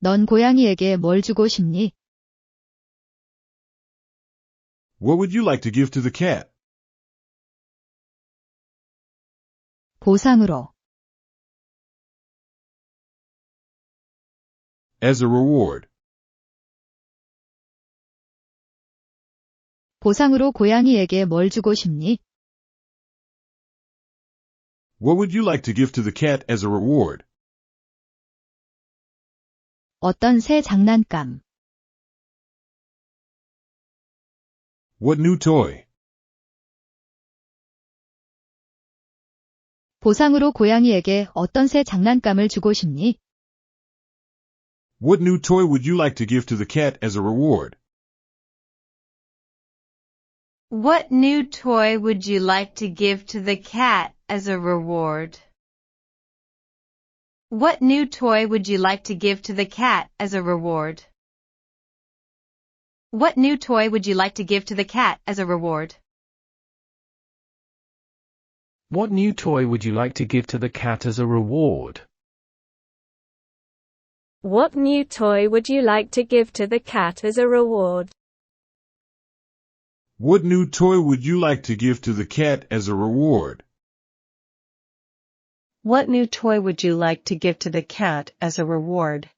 넌 고양이에게 뭘 주고 싶니? What would you like to give to the cat? 보상으로. As a reward. 보상으로 고양이에게 뭘 주고 싶니? What would you like to give to the cat as a reward? 어떤 새 장난감. What new toy? 보상으로 고양이에게 어떤 새 장난감을 주고 싶니? What new toy would you like to give to the cat as a reward? What new toy would you like to give to the cat as a reward? What new toy would you like to give to the cat as a reward? What new toy would you like to give to the cat as a reward? What new toy would you like to give to the cat as a reward? What new toy would you like to give to the cat as a reward? What new toy would you like to give to the cat as a reward? What new toy would you like to give to the cat as a reward?